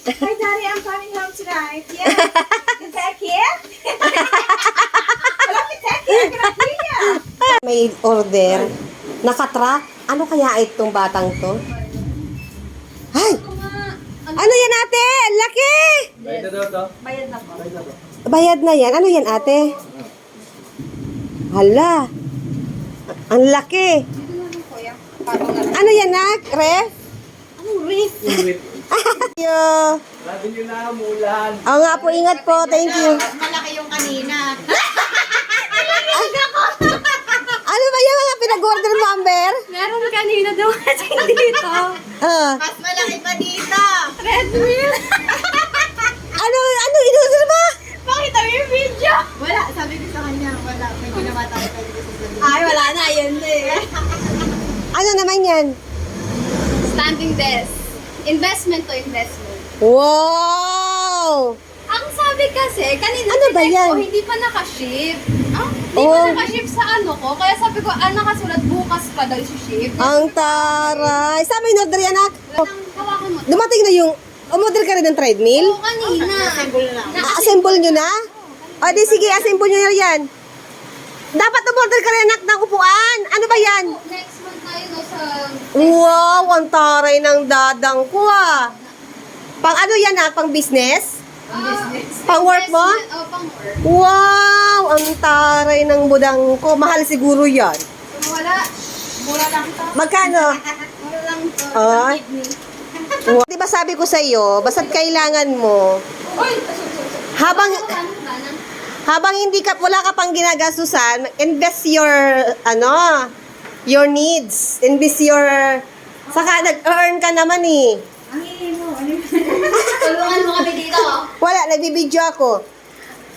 Hi, Daddy. I'm coming home tonight. Yes. Is that kid? Hello, is that kid? Can I hear you? May order. Nakatrack. Ano kaya itong batang to? Ay! Ano yan, ate? Ang laki! Bayad na daw to? Bayad na po. Bayad na po. Bayad na yan. Ano yan, ate? Hala. Ang laki. Dito na lang, kuya. Ano yan, nak? Ref? Anong wrist? Inuwit. Thank you. Sabi nyo na, umulan. Oo nga po, ingat po. Thank you. Malaki yung kanina. Ano ba yung mga pinag-order mo, Amber? Meron kanina daw kasi dito. Ah. Mas malaki pa dito. Red wheel. Ano in-order mo? Pakita mo yung video. Wala. Sabi ko sa kanya, wala. May ginawa tayo pwede ko sasabihin. Ay, wala na. Yun na eh. Ano naman yan? Standing desk. Investment to investment. Wow! Ang sabi kasi, kanina Ano ba tinake yan? ko, hindi pa nakaship. Hindi Oh. pa nakaship sa ano ko. Kaya sabi ko, nakasulat bukas pa daw isi-ship. Ang taray. Saan mo in-order yan, nak? Hawakan mo. Dumating na yung... Umorder ka rin ng treadmill? Oo, kanina. Assemble nyo na? O di sige, assemble nyo na yan. Dapat umorder ka rin, nak, ng upuan. Ano ba yan? Next month tayo no, sa... Wow, ang taray ng dadang ko ah. Pang ano yan, nak? Pang business? Pang work mo? Oh, pang work. Wow, ang taray ng budang ko. Mahal siguro yan. Kung wala, mura lang ito. Magkano? Mura lang ito. Ah. Wow. Di ba sabi ko sa iyo, basta't kailangan mo, Uy! habang Ano ba? habang hindi ka wala ka pang ginagastusan, invest your your needs, invest your saka nag-earn ka naman eh. Ang hili mo. Tulungan mo kami dito. Wala, nagbibideo ako.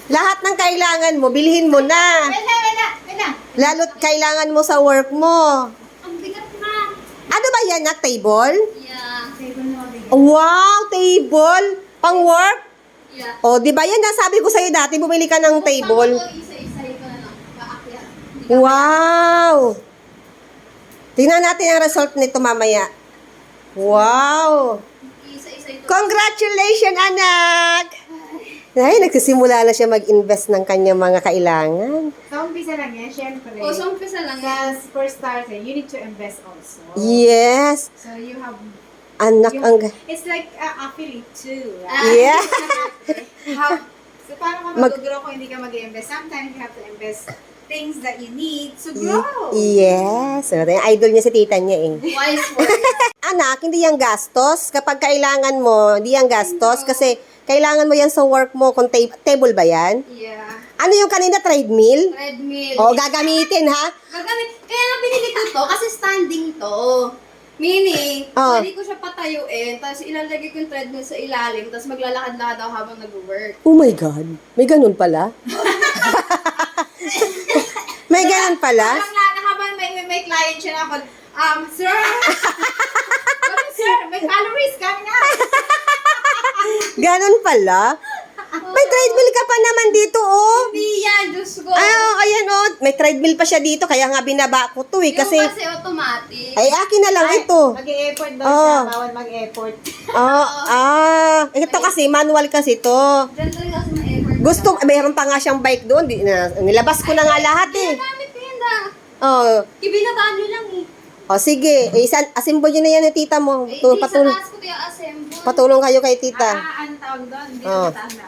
Lahat ng kailangan mo, bilhin mo na. Wala. Lalo't kailangan mo sa work mo. Ang bigat na. Ano ba yan, nak? Table? Yeah. Table na mabigat. Wow, table? Pang work? Yeah. O, di ba yan nasabi ko sa'yo dati, bumili ka ng table. Isa-isa ko na lang. Paakyat. Wow! Tingnan natin ang result nito mamaya. Wow! Isa-isa ito. Congratulations, anak! Ay, nagsisimula na siya mag-invest ng kanyang mga kailangan. Sa umpisa lang yan, syempre. O, so umpisa lang Sa yan. first starter, you need to invest also. Yes! So you have, Anak, ang... it's like affiliate too. Yeah! How, so paano ka Mag- mag-grow kung hindi ka mag-invest? Sometimes you have to invest things that you need to grow. Yes! Yung idol niya si tita niya eh. Wise word. Anak, hindi yan gastos. Kapag kailangan mo, hindi yan gastos kasi kailangan mo yan sa work mo. Kung table ba yan? Yeah. Ano yung kanina, treadmill? Treadmill. O, gagamitin ha? Gagamit. Kaya nga binili ko to kasi standing to. Meaning, Oh. pwede ko siya patayuin, tapos ilalagay ko yung treadmill sa ilalim, tapos maglalakad-lakad ako habang nag-work. Oh my God. May ganun pala? May ganun pala? Parang na habang may client siya na ako, sir, sir, may calories coming out. Ganun pala? May treadmill ka pa naman dito, oh. Hindi yan, Diyos ko. Ayan, oh. May treadmill pa siya dito, kaya nga binaba ko to, eh. Yung Kasi, kasi automatic. ay, akin na lang ito. Mag-e-effort daw Oh. siya, bawal mag-effort. Ito kasi, manual kasi to. Diyan rin kasi ma-effort. Gusto, mayroon pa nga siyang bike doon. Nilabas ko na nga lahat, eh. Ginagamit ko yun na. Oh. Kibinataan nyo lang eh. O, sige. Assemble nyo na yan ni tita mo. Eh, di sa Patulong, taas ko kaya assemble. patulong kayo kay tita. Ano tawag doon? Hindi Oh. na taas na.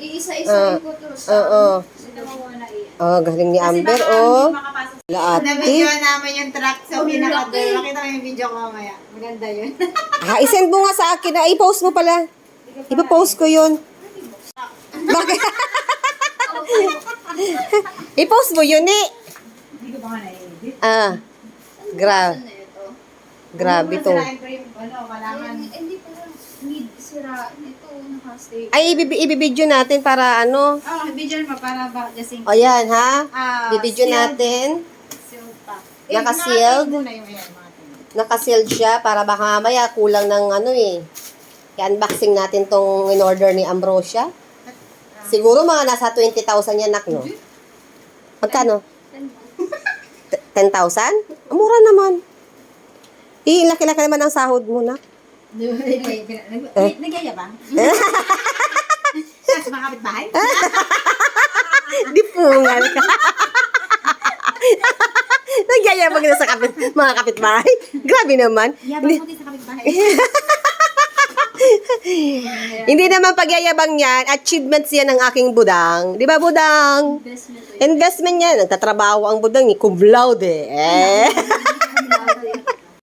Iisa-isahin ko to sa... Oo. Ito mo muna iyan. Oh, galing ni Kasi Amber, baka oh. hindi makapasok. Lahat. Na-video namin yung truck sa Ang pinaka-door. laki. Makita mo yung video ko mamaya. Maganda yun. I-send mo nga sa akin. I-post mo pala. Ipa-post ko yun. Bakit? I-post mo yun, eh. Hindi ko pa nga na-edit. Grabe. Ano ito? Grabe to. Masirain ko yung kailangan. Hindi pala. Need sira. Ito, nakastay. Ay, ibibidyo natin para ano. Oh, video mo para ba just in O yan, ha? Ah, Bibidyo sealed. natin. Sealed pa. Naka-sealed? Muna yung ayan, mga tingin. Naka-sealed siya para baka mamaya kulang ng ano eh. I-unboxing natin tong in-order ni Ambrosia. Siguro mga nasa 20,000 yan, nak, no? Magkano? 10,000? Mura naman. Laki-laki naman ang sahod mo, nak. Nagyayabang. Sa mga kapitbahay? Di pungal ka. Nagyayabang na sa mga kapitbahay. Grabe naman. Yabang mo din sa kapitbahay. Hindi naman pagyayabang yan. Achievements yan ng aking budang. Di ba, budang? Investment yan. Nagtatrabaho ang budang ni cum laude.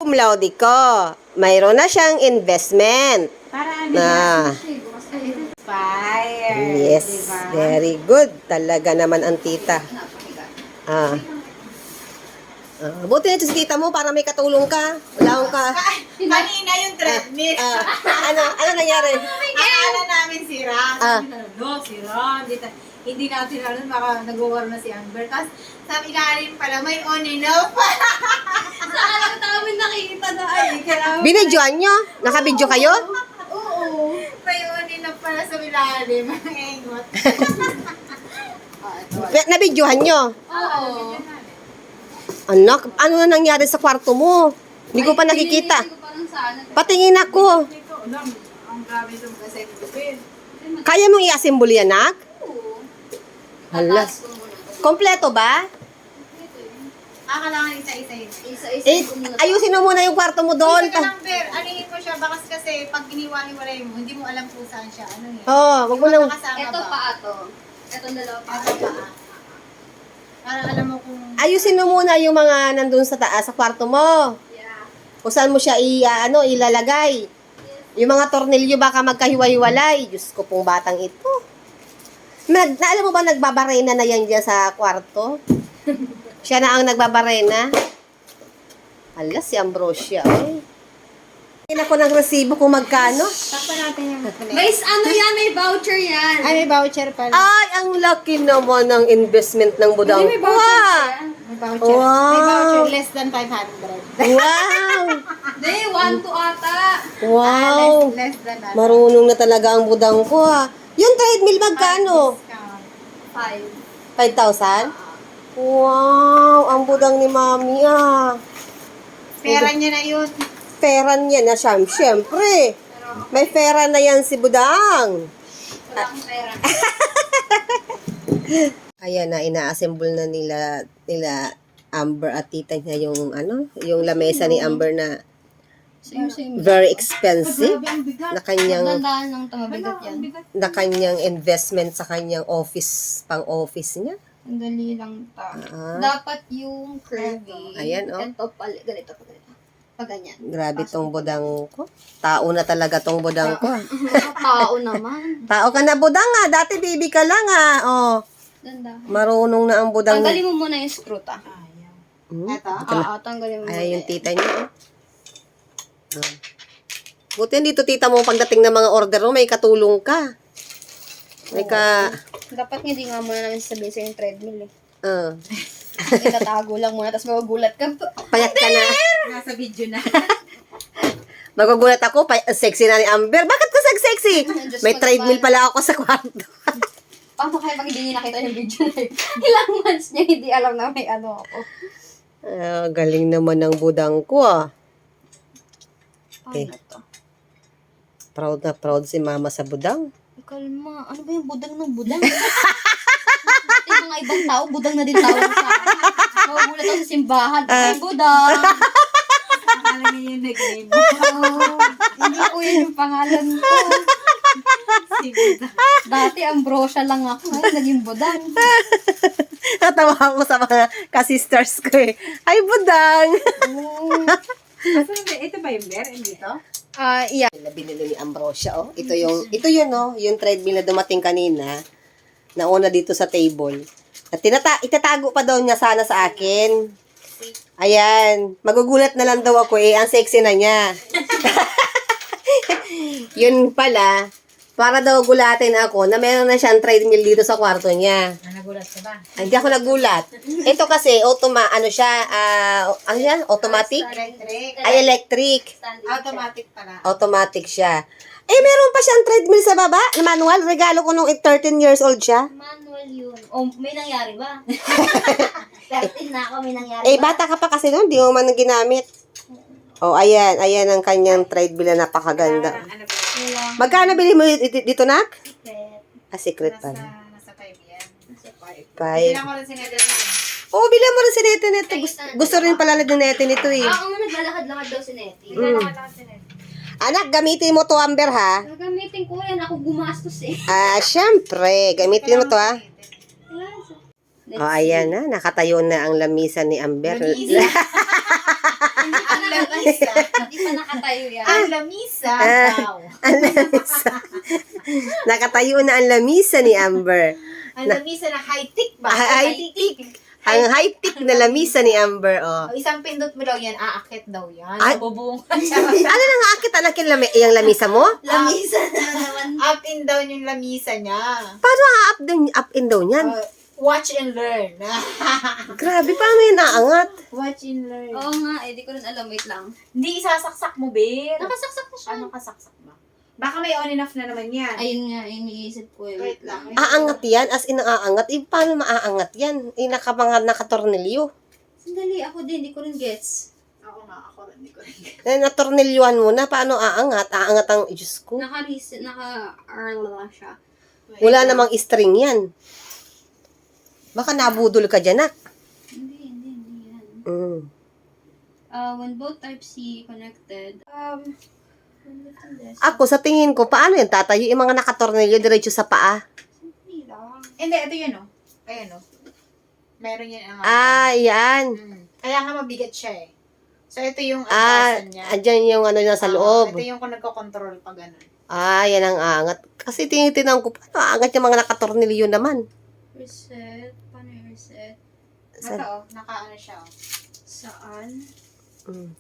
Cum laude ko. Mayroon na siyang investment. Para ano Na. Fire. Yes, Diba? very good. Talaga naman ang tita. Ah. Buti na si tita mo para may katulong ka. Wala akong ka. Kanina yung treadmill. Ano nangyari? Akala namin si Ram. Ah. Sabi na, no, si Ram. Hindi natin alam, baka nag-war na si Amber. Tapos, sabi natin pala, may on and off. Saka lang namin nakikita na ay. Binidyoan nyo? Nakabidyo kayo? Oo. May on and off pala sa ilalim. Ang engot. Nabidyohan nyo? Oo. Anak, ano na nangyari sa kwarto mo? Hindi ko pa nakikita. Patingin ako. Ito, ang grabe itong assembly. Kaya mong i-assemble yan, anak? Hala. Kompleto ba? Kailangan isa-isa yun. Ayusin mo muna yung kwarto mo doon. Isa ka lang, Ber. Anihin mo siya. Bakas kasi pag iniwalay mo, hindi mo alam kung saan siya. Ano yun? Wag mo nang... Ito pa ato. Ito dalawa pa. Ito pa. Para alam mo kung... Ayusin mo muna yung mga nandun sa taas, sa kwarto mo. Yeah. Kung saan mo siya ilalagay. Yung mga tornilyo baka magkahiwa-hiwalay. Diyos ko pong batang ito. Alam mo ba nagbabarena na yan dyan sa kwarto? Siya na ang nagbabarena. Hala, si Ambrosia. Ay. Tingin ako ng resibo kung magkano. Takpan natin yung Guys, ano yan? May voucher yan. Ay, may voucher pala. Ay, ang laki naman ng investment ng budang Hindi, may ko. voucher ah. yan. May voucher. Wow. May voucher less than 500. Wow! Hindi, 1 to ata. Wow! Less than that. Marunong na talaga ang budang ko ha. Yung treadmill magkano? 5. 5,000? Wow! Ang budang ni mami ah. Pera niya na yun. Pera niya na siya. Siyempre. May pera na yan si budang. Wala akong pera. Ayan na, ina-assemble na nila Amber at tita niya yung yung lamesa ni Amber na Same. very expensive na kanyang Tandaan lang ito, mabigat yan. na kanyang investment sa kanyang office, pang-office niya. Ang dali lang ta. Ah. Dapat yung curvy. Ayan, oh. Ito pala, ganito pa ganito. Pag ganyan. Grabe tong budang ko. Tao na talaga tong budang ko. ah. Tao naman. Tao ka na budang ah. Dati baby ka lang ah. Oh, Ganda. marunong na ang budang. Tanggalin mo muna yung screw ta. Ito? Tanggalin mo muna. Ay, yung tita niya. Oh. Buti dito tita mo pagdating ng mga order mo, may katulong ka. May ka... Dapat hindi nga muna namin sabihin sa yung treadmill eh. ah, Itatago lang muna, tapos magugulat ka. payat ka na. Nasa video na. Magugulat ako, sexy na ni Amber. Bakit ka sexy? Diyos May ko treadmill naman. pala ako sa kwarto. Paano kaya pag hindi niya nakita yung video na yun? Ilang months niya hindi alam na may ano ako. Galing naman ng budang ko ah. Paano Okay. to? Proud na proud si mama sa budang. Kalma. Ano ba yung budang ng budang? Yung mga ibang tao, budang na din tawag sa akin. Magugulat ako sa simbahan. Ay, budang! Akala niya yung nickname mo. Hindi po yun yung pangalan ko. Si Buddha. Dati Ambrosia lang ako. Ngayon, naging budang. Natawa ako sa mga ka-sisters ko eh. Ay, budang! Ito ba yung bear? Dito? Yeah. Binili ni Ambrosia, oh. Ito yun, oh. Yung treadmill na dumating kanina. Nauna dito sa table. At itatago pa daw niya sana sa akin. Ayan. Magugulat na lang daw ako eh. Ang sexy na niya. Yun pala, para daw gulatin ako na meron na siyang treadmill dito sa kwarto niya. Nagulat ka ba? Hindi ako nagulat. Ito kasi, automatic? Electric. Ay, electric. Automatic pala. Automatic siya. Eh, meron pa siyang treadmill sa baba na manual. Regalo ko nung 13 years old siya. Manual yun. O, may nangyari ba? 13 na ako, may nangyari Eh, bata ka pa kasi noon, di mo man ginamit. Oh, ayan. Ayan ang kanyang treadmill na napakaganda. Ano ba? Magkano bili mo dito, Nak? Ah, secret pa. Nasa 5 yan. Nasa 5. Five. Bilang ko rin sinadya dito. Oo, bilang mo rin si Nete nito. Gusto rin pala ni Nete nito eh. Oo nga, naglalakad-lakad daw si Nettie. Anak, gamitin mo to, Amber, ha? Gagamitin ko yan. Ako gumastos eh. Ah, syempre. Gamitin mo to, ha? Let's Oh, ayan na. Nakatayo na ang lamisa ni Amber. Hindi pa nakatayo yan. Ang lamisa. Wow. Ang lamisa. Nakatayo na ang lamisa ni Amber. Ang lamisa na high-tech ba? High-tech. Ang high-tech na lamisa ni Amber, oh. O, isang pindot mo daw yan, aakit daw yan. Ay. Bubong. Ano nang akit anak yung lamisa mo? Lamisa na naman. Up and down yung lamisa niya. Paano up and down yan? Watch and learn. Grabe, paano yun naangat? Watch and learn. Oo nga, eh. Di ko rin alam. Wait lang. Hindi isasaksak mo, Bir. Nakasaksak na siya. Ano kasaksak mo? Baka may on and off na naman yan. Ayun nga, iniisip ko eh. Wait lang. Aangat yan? As in, aangat? Eh, paano maaangat yan? Eh, nakatornilyo. Sandali, ako din. Di ko rin gets. Ako nga, ako rin. Hindi ko rin. Eh, natornilyuhan mo na. Paano aangat? Aangat ang, Diyos ko. Naka-arla siya. Wala namang string yan. Baka nabudol ka dyan, ah. Hindi yan. Mm. When both Type-C connected, Ako, sa tingin ko, paano yan? Tatayo yung mga nakatornilyo diretso sa paa. hindi lang. Hindi, ito yun, oh. Ayan, oh. Meron yan ang Ah, yan. Kaya nga mabigat siya, eh. So, ito yung Ah, adjustan niya. andyan yung ano niya sa loob. Ito yung kung nagko-control pag gano'n. Ah, yan ang angat. Kasi tinitingnan ko, paano aangat yung mga nakatornilyo naman? Reset. Paano yung reset? Ito, oh. Naka-ano siya, oh. Saan? Mm.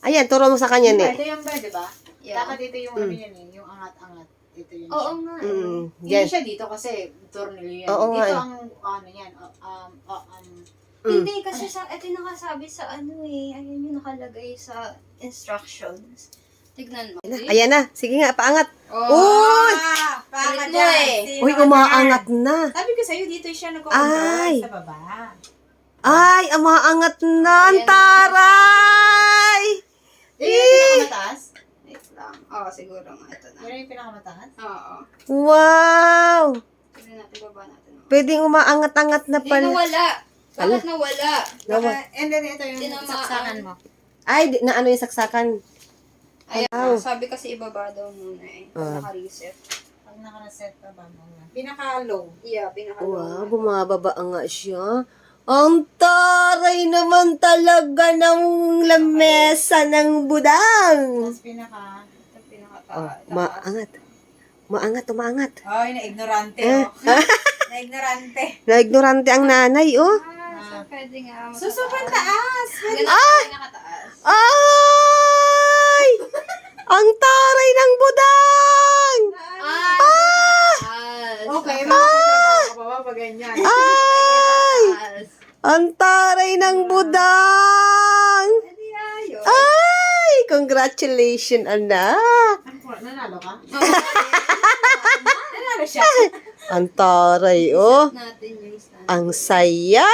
Ayan, turo mo sa kanya, Diba, ne. ito yung ba, diba? Yeah. Dapat ito yung ano yan, eh. Yung angat-angat. Ito yun Oo siya. nga eh. Mm. Hindi Yan. siya dito kasi tornilyo yan. Oo nga, Dito eh. ang ano yan. Hindi, kasi ito yung nakasabi sa ano eh. Ayun yung nakalagay sa instructions. Tignan mo. Ayan na. Sige nga, paangat. Oh! Uy! Paangat Ulit mo eh. Uy, umaangat na. Sabi ko sa'yo, dito siya Ay. nagko-control sa baba. Ay, umaangat na. Ang Ayan. taray! Yan yung pinakamataas? Wait lang. Oo, siguro nga. Ito na. Yan yung pinakamataas? Oo. Wow! Tignan natin, baba natin. Pwedeng umaangat-angat na Hindi, pala. nawala. Bakit nawala? And then ito yung Tinamaan. saksakan mo. Ay, na ano yung saksakan? Ayan, Wow. sabi kasi ibaba daw muna eh. Ah. Naka-reset. Pag naka-reset pa ba mo? Pinaka-low. Yeah, pinaka Wow, bumababa nga siya. Ang taray naman talaga ng lamesa ng budang. Tapos pinaka... Oh, maangat. Maangat, umaangat. Ay, na-ignorante. Eh? Oh. Na-ignorante. Na-ignorante ang nanay, oh. So, pwede nga. So, sobrang taas. Ganun ah! Nakataas. Ay! Ang taray ng budang! Ah! Okay, makakatrabaho ka pa ba pag ganyan? Ay! Taas. Ang taray ng budang! Pwede ayos. Ay! Congratulations, anak! Nanalo ka? Nanalo siya. Ang taray, oh. Natin yung stand. Ang saya!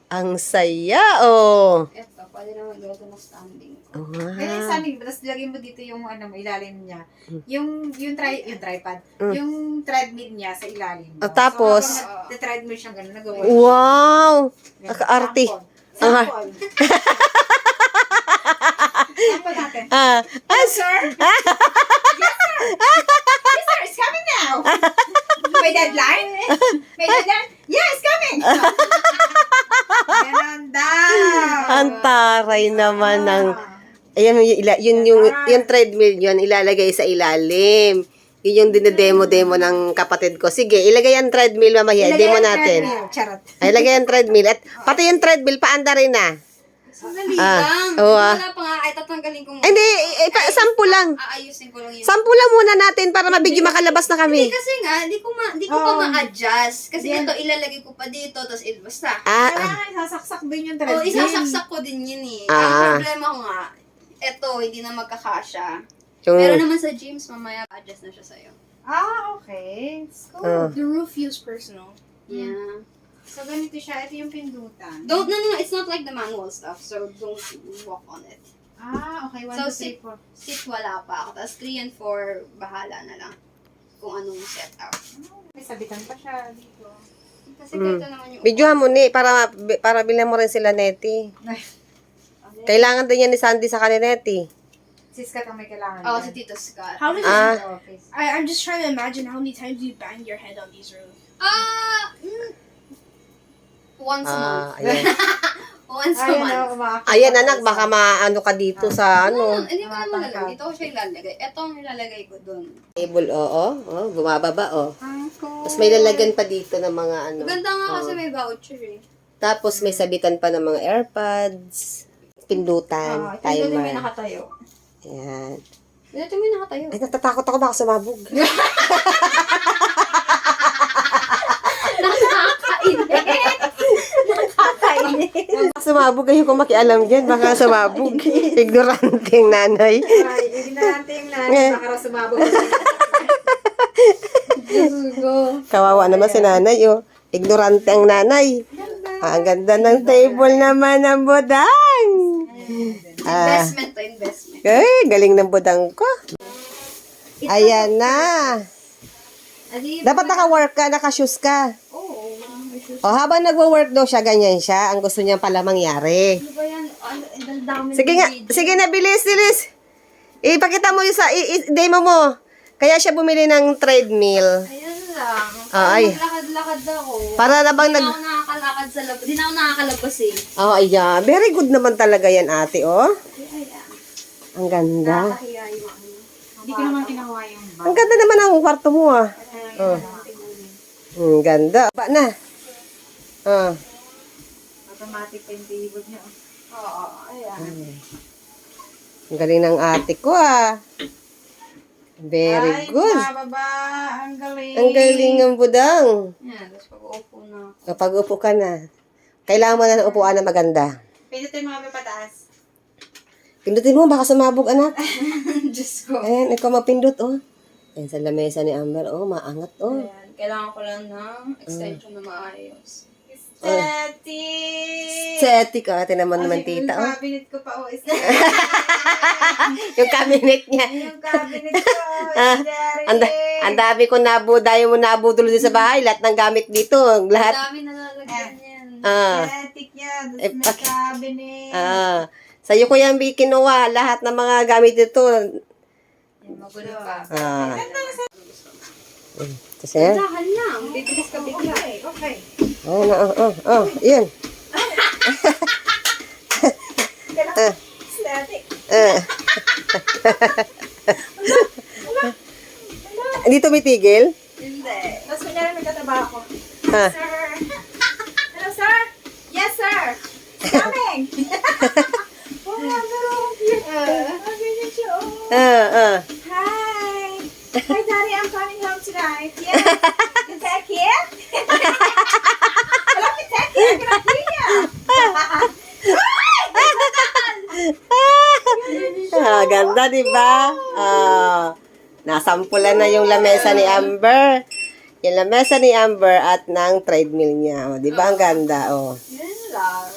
Ang saya, oh. Ito, pwede na mag-go ng standing. Oh, Kaya wow. sabi, tapos lagay mo dito yung ano mo, ilalim niya. Yung tripod. Mm. Yung treadmill niya sa ilalim mo. Ah, tapos? So, habang treadmill siyang gano'n, nagawa. Wow! Naka-arte. Sample. Sample natin. Ah, Yes, sir? Yes, sir! Yes, sir! It's coming now! May deadline? May deadline? Yeah, it's coming! Ganon daw! ang taray naman ng... Ayan, yung treadmill yun, ilalagay sa ilalim. Yun yung dinedemo-demo ng kapatid ko. Sige, ilagay ang treadmill, mamaya. Demo natin. Charot. Ay, ilagay ang treadmill. At pati yung treadmill, paanda rin na. Sandali Ah, lang. oo, ah. Wala pa nga. Ay, tatanggalin ko muna. Hindi, sampu lang. Aayusin ko lang yun. Sampu lang muna natin para mabigyan makalabas na Hindi kami. kasi nga, di ko pa ma-adjust. Kasi ito, ilalagay ko pa dito, tapos basta. Kailangan sasaksak din yung O, treadmill. isasaksak ko din yun eh. Ah. Ang problema ko nga, ito, hindi na magkakasya. Yung, Pero naman sa gyms, mamaya, adjust na siya sa'yo. Okay. It's cool. ah. The roof feels personal. Yeah. So, ganito siya. Ito yung pindutan. No, it's not like the manual stuff, so don't walk on it. Okay. 1, So, 2, 3, 4. 6 wala pa ako. Tapos 3 and 4, bahala na lang kung anong set out. May sabitan pa siya dito. Kasi ganito naman yung... Videohan mo ni para bilhan mo rin sila Neti. Kailangan din yan ni Sandy sa kanila Neti. Sis ka may kailangan. Oo, si Tito Scott. How many? Ah, I'm just trying to imagine how many times you bang your head on these rooms. Once a month. ayan. Once a month. Ayan anak, baka maano ka dito sa ano. Hindi ko naman alam. Dito ko siya ilalagay. Ito ang ilalagay ko dun. Table, oo. Oh, bumababa, oh. Tapos may lalagyan pa dito ng mga ano. Ganda nga kasi may voucher eh. Tapos may sabitan pa ng mga AirPods, pindutan, Ito din may timer. nakatayo. Ayan. Ito may nakatayo. Ay, natatakot ako baka sumabog. Baka sumabog kayo kung makialam dyan. Baka sumabog. Ignoranting nanay. Ay, ignorante yung nanay. Baka raw sumabog. Kawawa naman si nanay, oh. Ignorante ang nanay. Ang ganda ng table naman ng budang. Investment to investment. Ay, galing ng budang ko. Ayan na. Dapat naka-work ka, naka-shoes ka. Oo. O, habang nagwo-work daw siya, ganyan siya. Ang gusto niya pala mangyari. Ano ba yan? Ang dami Sige nga, sige na, bilis, bilis. Ipakita mo yung sa, demo mo. Kaya siya bumili ng treadmill. Ayun lang. Ay. Maglakad-lakad ako. Para na bang Hindi nag... na ako nakakalakad sa labas. Hindi na ako nakakalabas eh. Oh, ayan. Very good naman talaga yan, ate, oh. Ayan. Ang ganda. Nakahiya yung ano. Hindi ko naman kinuha yung bag. Ang ganda naman ang kwarto mo, ah. Oh. Ang ganda. Ba na. Ah. Automatic pa yung table niya. Oo. Ayan. Ang galing ng ate ko, ah. Very good. Baba. Ang galing. Ang galing ng budang. Ayan. Tapos pag-upo na. Kapag upo ka na, kailangan mo na ng upuan na maganda. Pindutin mo kami pataas. Pindutin mo, baka sumabog, anak. Diyos ko. Ayan, ikaw mapindot, oh. Ayan, sa lamesa ni Amber, oh, maangat, oh. Ayan. Kailangan ko lang ng extension na maayos. Static. Seti ka, naman naman tita, Yung oh. cabinet ko pa, oh. Yung cabinet niya. Yung cabinet ko, Ah, ang dami ko dahil mo nabudol din sa bahay, lahat ng gamit dito, Ang lahat. dami nalalagyan yan. Ah, Static niya. Tapos may cabinet. sa'yo ko yan kinuha, lahat ng mga gamit dito. Yan, magulo pa. Tapos yan. Dahan lang. Bibilis ka bigla. Okay. Yun. Static. Hindi tumitigil? Hindi. Tapos kunyari may kataba ako. Ha? Sir. Hello, sir. Yes, sir. Coming. Oh, pero cute. Ang ganyan siya, oh. Hi. Hi, Daddy. I'm coming home tonight. Yeah. Is that kid? Hello, is that kid? I cannot hear you. Ganda, di ba? Nasampulan na yung lamesa ni Amber. Yung lamesa ni Amber at ng treadmill niya. Di ba? Ang ganda, oh. Yan lang.